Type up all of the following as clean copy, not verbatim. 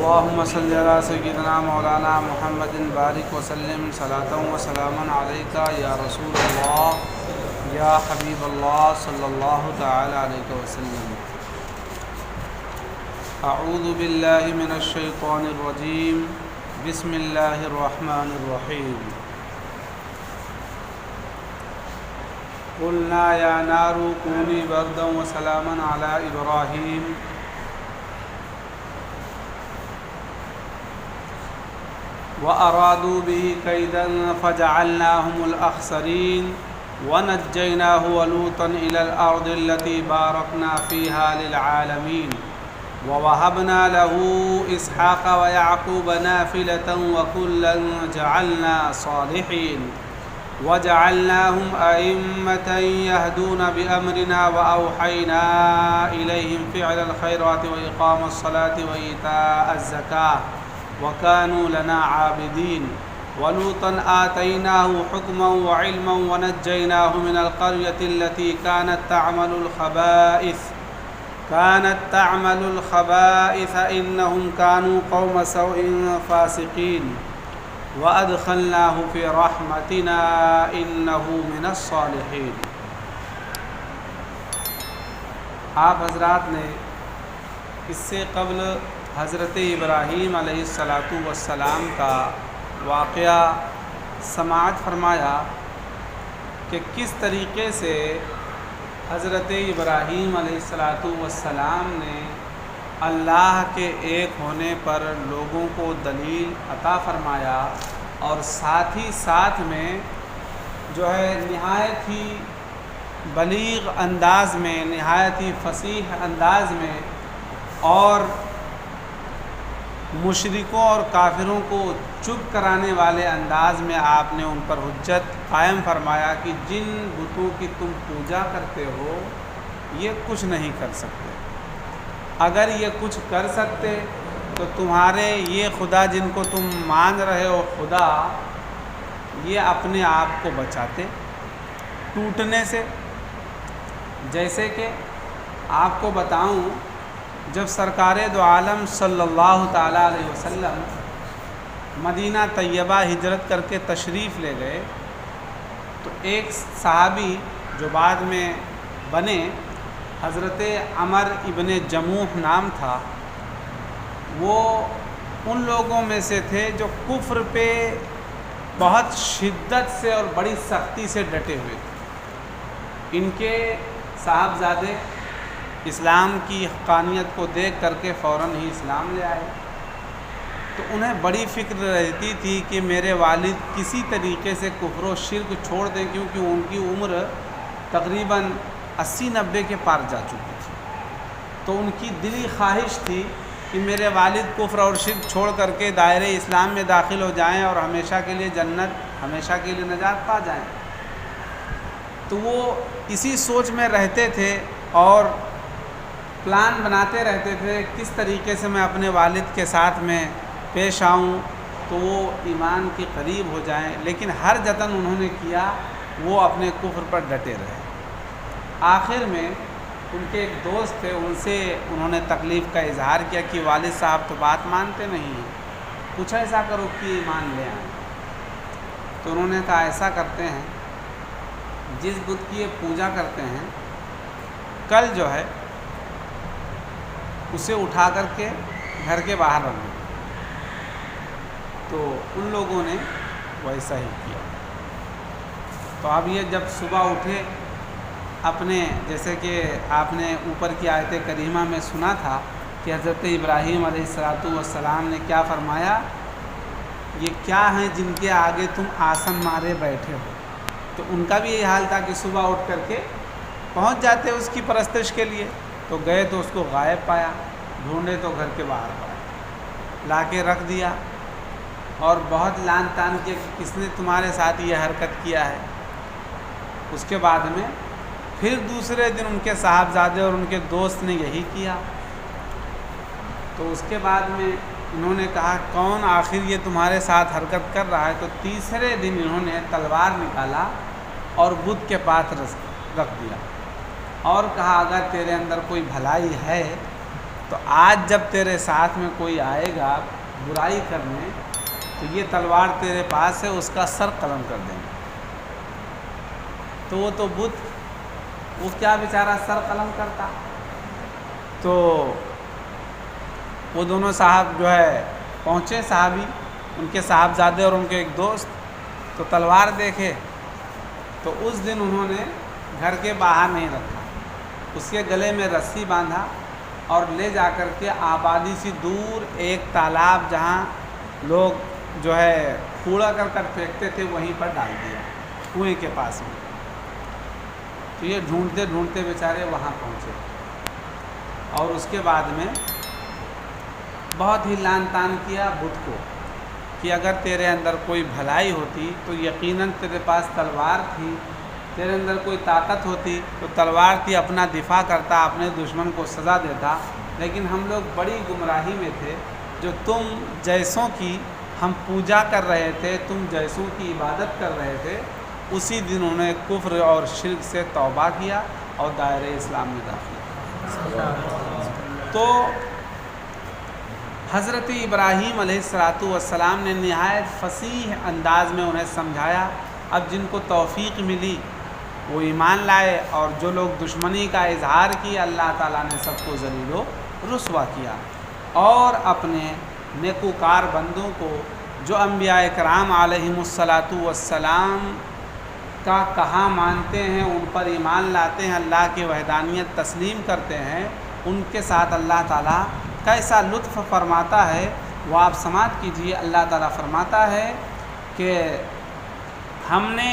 اللهم صل على سيدنا مولانا محمد بارك وسلم صلاة وسلاما عليك يا رسول الله يا حبيب الله صلى الله تعالى عليه وسلم. اعوذ بالله من الشيطان الرجيم. بسم الله الرحمن الرحيم. قلنا يا نار كوني بردا وسلاما على إبراهيم وأرادوا به كيدا فجعلناهم الأخسرين ونجيناه ولوطا إلى الأرض التي باركنا فيها للعالمين ووهبنا له إسحاق ويعقوب نافلة وكلا جعلنا صالحين وجعلناهم أئمة يهدون بأمرنا وأوحينا إليهم فعل الخيرات وإقام الصلاة وإيتاء الزكاة وكانوا لنا عابدين ولوطا آتيناه حكما وعلما ونجيناه من القرية التي كانت تعمل الخبائث إنهم كانوا قوم سوء فاسقين وأدخلناه في رحمتنا إنه من الصالحين. آپ حضرات نے اس سے قبل حضرت ابراہیم علیہ السلام کا واقعہ سماعت فرمایا کہ کس طریقے سے حضرت ابراہیم علیہ السلام نے اللہ کے ایک ہونے پر لوگوں کو دلیل عطا فرمایا اور ساتھ ہی ساتھ میں جو ہے نہایت ہی بلیغ انداز میں، نہایت ہی فصیح انداز میں اور مشرکوں اور کافروں کو چپ کرانے والے انداز میں آپ نے ان پر حجت قائم فرمایا کہ جن بتوں کی تم پوجا کرتے ہو یہ کچھ نہیں کر سکتے. اگر یہ کچھ کر سکتے تو تمہارے یہ خدا جن کو تم مان رہے ہو خدا، یہ اپنے آپ کو بچاتے ٹوٹنے سے. جیسے کہ آپ کو بتاؤں، جب سرکار دو عالم صلی اللہ تعالیٰ علیہ وسلم مدینہ طیبہ ہجرت کر کے تشریف لے گئے تو ایک صحابی جو بعد میں بنے، حضرت عمر ابن جموح نام تھا، وہ ان لوگوں میں سے تھے جو کفر پہ بہت شدت سے اور بڑی سختی سے ڈٹے ہوئے تھے. ان کے صاحبزادے اسلام کی حقانیت کو دیکھ کر کے فوراً ہی اسلام لے آئے، تو انہیں بڑی فکر رہتی تھی کہ میرے والد کسی طریقے سے کفر و شرک چھوڑ دیں، کیونکہ ان کی عمر تقریباً 80-90 کے پار جا چکی تھی. تو ان کی دلی خواہش تھی کہ میرے والد کفر اور شرک چھوڑ کر کے دائرۂ اسلام میں داخل ہو جائیں اور ہمیشہ کے لیے جنت، ہمیشہ کے لیے نجات پا جائیں. تو وہ اسی سوچ میں رہتے تھے اور پلان بناتے رہتے تھے کس طریقے سے میں اپنے والد کے ساتھ میں پیش آؤں تو وہ ایمان کے قریب ہو جائیں. لیکن ہر جتن انہوں نے کیا، وہ اپنے کفر پر ڈٹے رہے. آخر میں ان کے ایک دوست تھے، ان سے انہوں نے تکلیف کا اظہار کیا کہ والد صاحب تو بات مانتے نہیں ہیں، کچھ ایسا کرو کہ ایمان لے آئیں. تو انہوں نے کہا ایسا کرتے ہیں، جس بت کی یہ پوجا کرتے ہیں کل جو ہے اسے اٹھا کر کے گھر کے باہر رکھ دو. تو ان لوگوں نے ویسا ہی کیا. تو اب یہ جب صبح اٹھے، اپنے جیسے کہ آپ نے اوپر کی آیت کریمہ میں سنا تھا کہ حضرت ابراہیم علیہ السلام نے کیا فرمایا، یہ کیا ہیں جن کے آگے تم آسن مارے بیٹھے ہو. تو ان کا بھی یہی حال تھا کہ صبح اٹھ کر کے پہنچ جاتے اس کی پرستش کے لیے. تو گئے تو اس کو غائب پایا، ڈھونڈے تو گھر کے باہر پایا، لا کے رکھ دیا اور بہت لان تان کیا کہ کس نے تمہارے ساتھ یہ حرکت کیا ہے. اس کے بعد میں پھر دوسرے دن ان کے صاحبزادے اور ان کے دوست نے یہی کیا. تو اس کے بعد میں انہوں نے کہا کون آخر یہ تمہارے ساتھ حرکت کر رہا ہے. تو تیسرے دن انہوں نے تلوار نکالا اور بت کے پاس رکھ دیا اور کہا اگر تیرے اندر کوئی بھلائی ہے تو آج جب تیرے ساتھ میں کوئی آئے گا برائی کرنے تو یہ تلوار تیرے پاس ہے، اس کا سر قلم کر دیں گے۔ تو وہ تو بت، وہ کیا بیچارہ سر قلم کرتا؟ تو وہ دونوں صاحب جو ہے پہنچے، صحابی، ان کے صاحبزادے اور ان کے ایک دوست، تو تلوار دیکھے تو اس دن انہوں نے گھر کے باہر نہیں رکھا، اس کے گلے میں رسی باندھا اور لے جا کر کے آبادی سے دور ایک تالاب جہاں لوگ جو ہے کوڑا کرکٹ پھینکتے تھے وہیں پر ڈال دیا، کنویں کے پاس میں۔ تو یہ ڈھونڈتے ڈھونڈتے بیچارے وہاں پہنچے، اور اس کے بعد میں بہت ہی لان تان کیا بت کو کہ اگر تیرے اندر کوئی بھلائی ہوتی تو یقیناً تیرے پاس تلوار تھی، تیرے اندر کوئی طاقت ہوتی تو تلوار تھی، اپنا دفاع کرتا، اپنے دشمن کو سزا دیتا، لیکن ہم لوگ بڑی گمراہی میں تھے، جو تم جیسوں کی ہم پوجا کر رہے تھے، تم جیسوں کی عبادت کر رہے تھے، اسی دن انہوں نے کفر اور شرک سے توبہ کیا اور دائرۂ اسلام میں داخل کیا۔ تو حضرت ابراہیم علیہ السلام نے نہایت فصیح انداز میں انہیں سمجھایا۔ اب جن کو توفیق ملی وہ ایمان لائے، اور جو لوگ دشمنی کا اظہار کیا اللہ تعالیٰ نے سب کو ذلیل و رسوا کیا، اور اپنے نیکوکار بندوں کو جو انبیاء کرام علیہم السلام کا کہا مانتے ہیں، ان پر ایمان لاتے ہیں، اللہ کی وحدانیت تسلیم کرتے ہیں، ان کے ساتھ اللہ تعالیٰ کیسا لطف فرماتا ہے وہ آپ سماعت کیجیے۔ اللہ تعالیٰ فرماتا ہے کہ ہم نے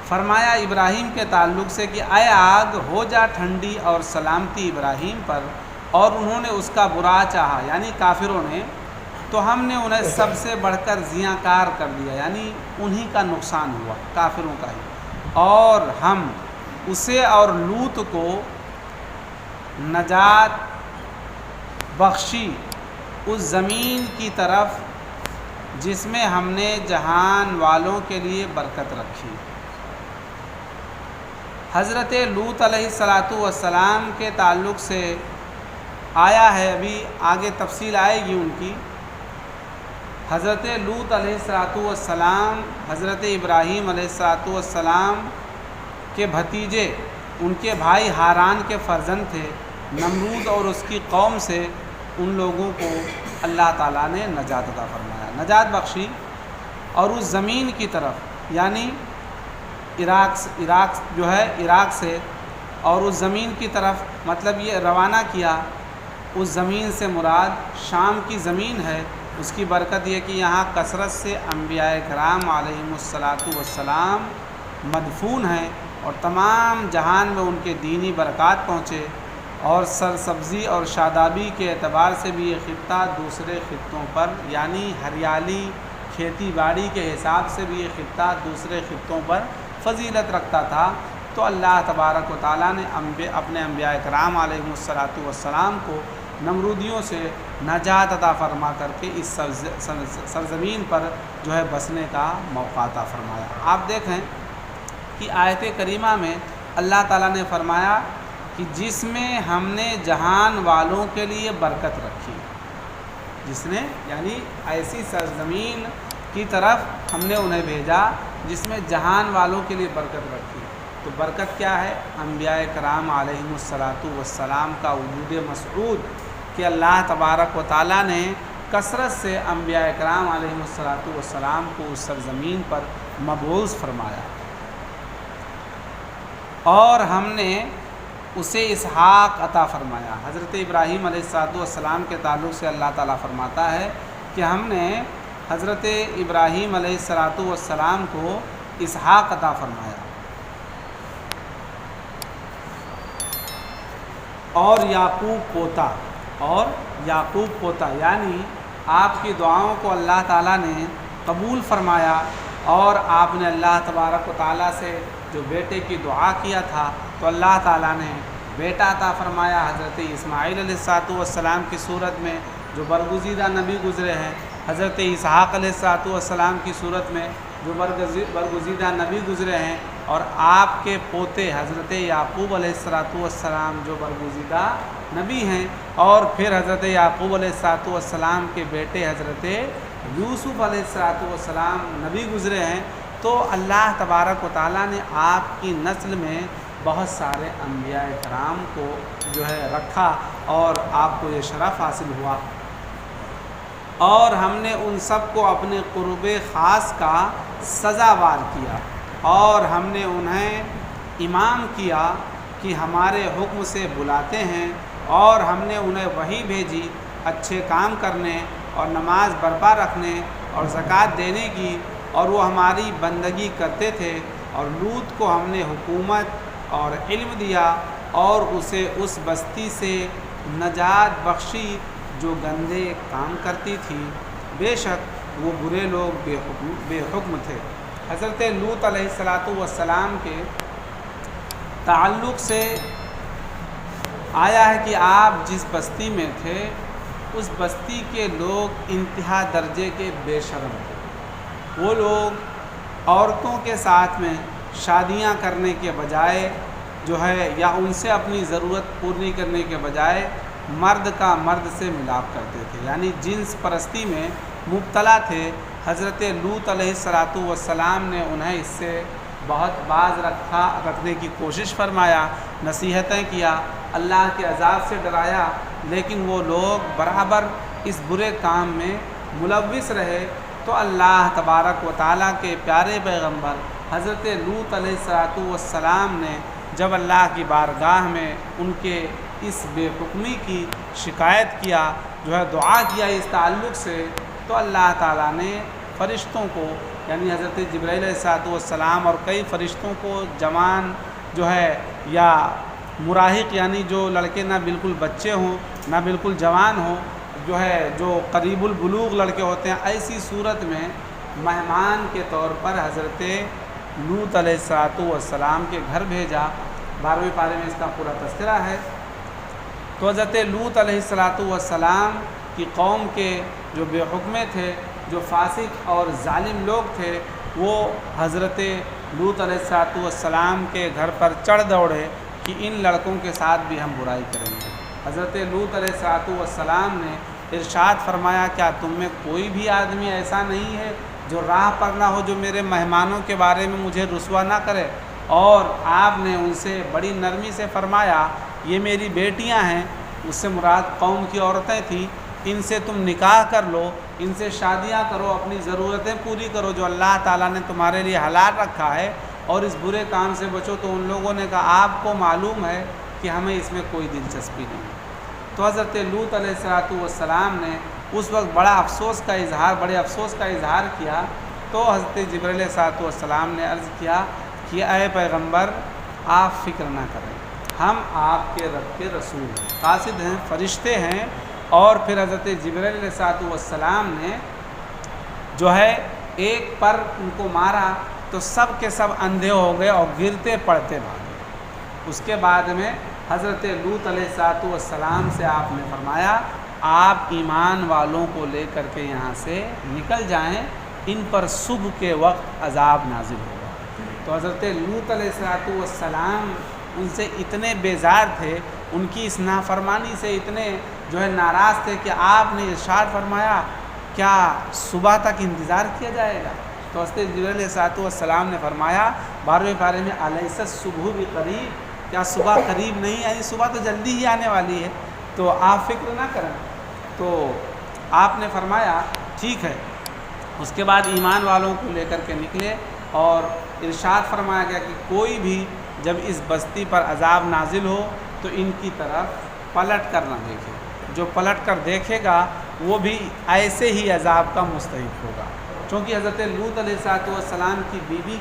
فرمایا ابراہیم کے تعلق سے کہ اے آگ ہو جا ٹھنڈی اور سلامتی ابراہیم پر، اور انہوں نے اس کا برا چاہا، یعنی کافروں نے، تو ہم نے انہیں سب سے بڑھ کر زیاں کار کر دیا، یعنی انہی کا نقصان ہوا، کافروں کا ہی، اور ہم اسے اور لوط کو نجات بخشی اس زمین کی طرف جس میں ہم نے جہان والوں کے لیے برکت رکھی۔ حضرت لوط علیہ السلام کے تعلق سے آیا ہے، ابھی آگے تفصیل آئے گی ان کی۔ حضرت لوط علیہ السلام حضرت ابراہیم علیہ السلام کے بھتیجے، ان کے بھائی ہاران کے فرزند تھے۔ نمرود اور اس کی قوم سے ان لوگوں کو اللہ تعالیٰ نے نجات عطا فرمایا، نجات بخشی، اور اس زمین کی طرف، یعنی عراق جو ہے عراق سے، اور اس زمین کی طرف مطلب یہ روانہ کیا۔ اس زمین سے مراد شام کی زمین ہے، اس کی برکت یہ کہ یہاں کثرت سے انبیاء کرام علیہم السلام مدفون ہیں، اور تمام جہان میں ان کے دینی برکات پہنچے، اور سرسبزی اور شادابی کے اعتبار سے بھی یہ خطہ دوسرے خطوں پر، یعنی ہریالی کھیتی باڑی کے حساب سے بھی یہ خطہ دوسرے خطوں پر فضیلت رکھتا تھا۔ تو اللہ تبارک و تعالیٰ نے اپنے انبیاء کرام علیہم السلام کو نمرودیوں سے نجات عطا فرما کر کے اس سرزمین پر جو ہے بسنے کا موقع عطا فرمایا۔ آپ دیکھیں کہ آیت کریمہ میں اللہ تعالیٰ نے فرمایا کہ جس میں ہم نے جہان والوں کے لیے برکت رکھی، جس نے یعنی ایسی سرزمین کی طرف ہم نے انہیں بھیجا جس میں جہان والوں کے لیے برکت رکھی۔ تو برکت کیا ہے؟ انبیاء کرام علیہم السلام کا وجود مسعود، کہ اللہ تبارک و تعالیٰ نے کثرت سے انبیاء کرام علیہم السلام کو اس سرزمین پر مبعوث فرمایا، اور ہم نے اسے اسحاق عطا فرمایا۔ حضرت ابراہیم علیہ السلام کے تعلق سے اللہ تعالیٰ فرماتا ہے کہ ہم نے حضرت ابراہیم علیہ السلام کو اسحاق عطا فرمایا، اور یعقوب پوتا، یعنی آپ کی دعاؤں کو اللہ تعالیٰ نے قبول فرمایا، اور آپ نے اللہ تبارک و تعالیٰ سے جو بیٹے کی دعا کیا تھا تو اللہ تعالیٰ نے بیٹا عطا فرمایا۔ حضرت اسماعیل علیہ السلام کی صورت میں جو برگزیدہ نبی گزرے ہیں، حضرت اسحاق علیہ السلام کی صورت میں جو برگزیدہ نبی گزرے ہیں، اور آپ کے پوتے حضرت یعقوب علیہ السلام جو برگزیدہ نبی ہیں، اور پھر حضرت یعقوب علیہ السلام کے بیٹے حضرت یوسف علیہ السلام نبی گزرے ہیں، تو اللہ تبارک و تعالیٰ نے آپ کی نسل میں بہت سارے انبیاء کرام کو جو ہے رکھا، اور آپ کو یہ شرف حاصل ہوا، اور ہم نے ان سب کو اپنے قرب خاص کا سزاوار کیا، اور ہم نے انہیں امام کیا کہ ہمارے حکم سے بلاتے ہیں، اور ہم نے انہیں وحی بھیجی اچھے کام کرنے اور نماز برپا رکھنے اور زکوٰۃ دینے کی، اور وہ ہماری بندگی کرتے تھے، اور لوط کو ہم نے حکومت اور علم دیا، اور اسے اس بستی سے نجات بخشی جو گندے کام کرتی تھی، بے شک وہ برے لوگ بے حکم تھے۔ حضرت لوط علیہ السلام کے تعلق سے آیا ہے کہ آپ جس بستی میں تھے اس بستی کے لوگ انتہا درجے کے بے شرم تھے۔ وہ لوگ عورتوں کے ساتھ میں شادیاں کرنے کے بجائے جو ہے، یا ان سے اپنی ضرورت پوری کرنے کے بجائے مرد کا مرد سے ملاپ کرتے تھے، یعنی جنس پرستی میں مبتلا تھے۔ حضرت لوط علیہ السلام نے انہیں اس سے بہت باز رکھنے کی کوشش فرمایا، نصیحتیں کیا، اللہ کے عذاب سے ڈرایا، لیکن وہ لوگ برابر اس برے کام میں ملوث رہے۔ تو اللہ تبارک و تعالیٰ کے پیارے پیغمبر حضرت لوط علیہ السلام نے جب اللہ کی بارگاہ میں ان کے اس بے حکمی کی شکایت کیا، جو ہے دعا کیا اس تعلق سے، تو اللہ تعالیٰ نے فرشتوں کو، یعنی حضرت جبرائیل علیہ السلام اور کئی فرشتوں کو، جوان جو ہے یا مراہق، یعنی جو لڑکے نہ بالکل بچے ہوں نہ بالکل جوان ہوں، جو ہے جو قریب البلوغ لڑکے ہوتے ہیں، ایسی صورت میں مہمان کے طور پر حضرت لوط علیہ السلام کے گھر بھیجا۔ 12ویں پارے میں اس کا پورا تذکرہ ہے۔ تو حضرت لوط علیہ السلام کی قوم کے جو بے حکمے تھے، جو فاسق اور ظالم لوگ تھے، وہ حضرت لوط علیہ السلام کے گھر پر چڑھ دوڑے کہ ان لڑکوں کے ساتھ بھی ہم برائی کریں گے۔ حضرت لوط علیہ السلام نے ارشاد فرمایا، کیا تم میں کوئی بھی آدمی ایسا نہیں ہے جو راہ پر نہ ہو، جو میرے مہمانوں کے بارے میں مجھے رسوا نہ کرے؟ اور آپ نے ان سے بڑی نرمی سے فرمایا، یہ میری بیٹیاں ہیں، اس سے مراد قوم کی عورتیں تھیں، ان سے تم نکاح کر لو، ان سے شادیاں کرو، اپنی ضرورتیں پوری کرو جو اللہ تعالیٰ نے تمہارے لیے حلال رکھا ہے، اور اس برے کام سے بچو۔ تو ان لوگوں نے کہا، آپ کو معلوم ہے کہ ہمیں اس میں کوئی دلچسپی نہیں۔ تو حضرت لوط علیہ السلام نے اس وقت بڑے افسوس کا اظہار کیا۔ تو حضرت جبرائیل علیہ السلام نے عرض کیا کہ اے پیغمبر، آپ فکر نہ کریں، ہم آپ کے رب کے رسول ہیں، قاصد ہیں، فرشتے ہیں۔ اور پھر حضرت جبرائیل علیہ السلام نے جو ہے ایک پر ان کو مارا تو سب کے سب اندھے ہو گئے اور گرتے پڑتے بھاگے۔ اس کے بعد میں حضرت لوط علیہ السلام سے آپ نے فرمایا، آپ ایمان والوں کو لے کر کے یہاں سے نکل جائیں، ان پر صبح کے وقت عذاب نازل ہوگا۔ تو حضرت لوط علیہ السلام ان سے اتنے بیزار تھے، ان کی اس نافرمانی سے اتنے جو ہے ناراض تھے کہ آپ نے ارشاد فرمایا، کیا صبح تک انتظار کیا جائے گا؟ تو حضرت جبرائیل علیہ السلام نے فرمایا 12ویں پارے میں، الیس الصبح بقریب، کیا صبح قریب نہیں؟ یعنی صبح تو جلدی ہی آنے والی ہے، تو آپ فکر نہ کریں۔ تو آپ نے فرمایا ٹھیک ہے۔ اس کے بعد ایمان والوں کو لے کر کے نکلے، اور ارشاد فرمایا گیا کہ کوئی بھی جب اس بستی پر عذاب نازل ہو تو ان کی طرف پلٹ کر نہ دیکھے، جو پلٹ کر دیکھے گا وہ بھی ایسے ہی عذاب کا مستحق ہوگا۔ چونکہ حضرت لوط علیہ السلام کی بیوی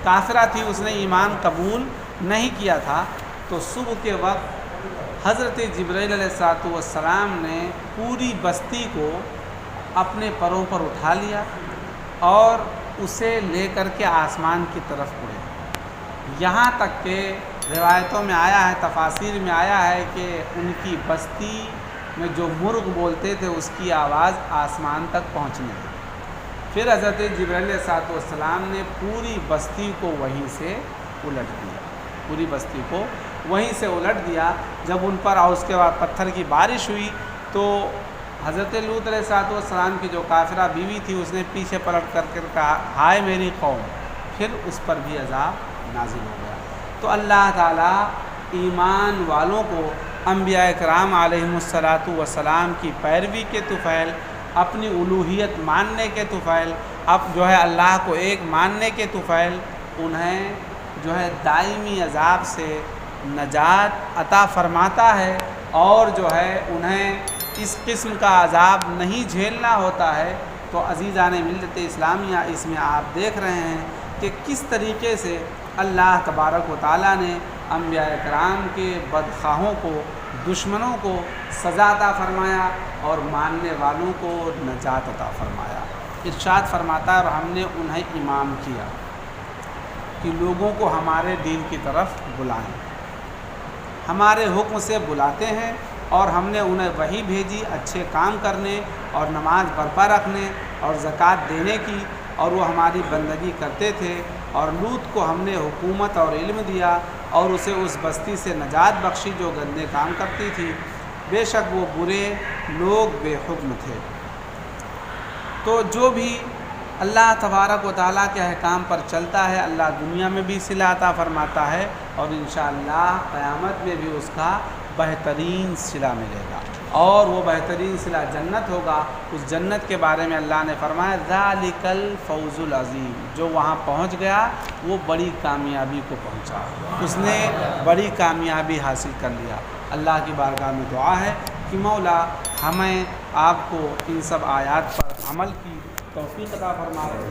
کافرہ تھی، اس نے ایمان قبول نہیں کیا تھا۔ تو صبح کے وقت حضرت جبرائیل علیہ السلام نے پوری بستی کو اپنے پروں پر اٹھا لیا اور اسے لے کر کے آسمان کی طرف اڑے، یہاں تک کہ روایتوں میں آیا ہے، تفاسیر میں آیا ہے کہ ان کی بستی میں جو مرغ بولتے تھے اس کی آواز آسمان تک پہنچنے لگی۔ پھر حضرت جبرائیل علیہ السلام نے پوری بستی کو وہیں سے الٹ دیا، پوری بستی کو وہیں سے الٹ دیا۔ جب ان پر اور اس کے بعد پتھر کی بارش ہوئی تو حضرت لوط علیہ السلام کی جو کافرہ بیوی تھی اس نے پیچھے پلٹ کر کہا ہائے میری قوم، پھر اس پر بھی عذاب نازل ہو گیا۔ تو اللہ تعالیٰ ایمان والوں کو انبیاء کرام علیہم السلام کی پیروی کے طفیل، اپنی الوہیت ماننے کے طفیل، اب جو ہے اللہ کو ایک ماننے کے طفیل انہیں جو ہے دائمی عذاب سے نجات عطا فرماتا ہے، اور جو ہے انہیں اس قسم کا عذاب نہیں جھیلنا ہوتا ہے۔ تو عزیزان ملت اسلامیہ، اس میں آپ دیکھ رہے ہیں کہ کس طریقے سے اللہ تبارک و تعالیٰ نے انبیاء کرام کے بدخواہوں کو، دشمنوں کو سزا عطا فرمایا اور ماننے والوں کو نجات عطا فرمایا۔ ارشاد فرماتا ہے اور ہم نے انہیں امام کیا کہ لوگوں کو ہمارے دین کی طرف بلائیں، ہمارے حکم سے بلاتے ہیں، اور ہم نے انہیں وحی بھیجی اچھے کام کرنے اور نماز برپا رکھنے اور زکوٰۃ دینے کی، اور وہ ہماری بندگی کرتے تھے۔ اور لوط کو ہم نے حکومت اور علم دیا اور اسے اس بستی سے نجات بخشی جو گندے کام کرتی تھی، بے شک وہ برے لوگ بے حکم تھے۔ تو جو بھی اللہ تبارک و تعالیٰ کے احکام پر چلتا ہے، اللہ دنیا میں بھی صلہ عطا فرماتا ہے، اور انشاءاللہ قیامت میں بھی اس کا بہترین صلہ ملے گا، اور وہ بہترین صلہ جنت ہوگا۔ اس جنت کے بارے میں اللہ نے فرمایا ذالک الفوز العظیم، جو وہاں پہنچ گیا وہ بڑی کامیابی کو پہنچا، اس نے بڑی کامیابی حاصل کر لیا۔ اللہ کی بارگاہ میں دعا ہے کہ مولا ہمیں آپ کو ان سب آیات پر عمل کی توفیق عطا فرمائے۔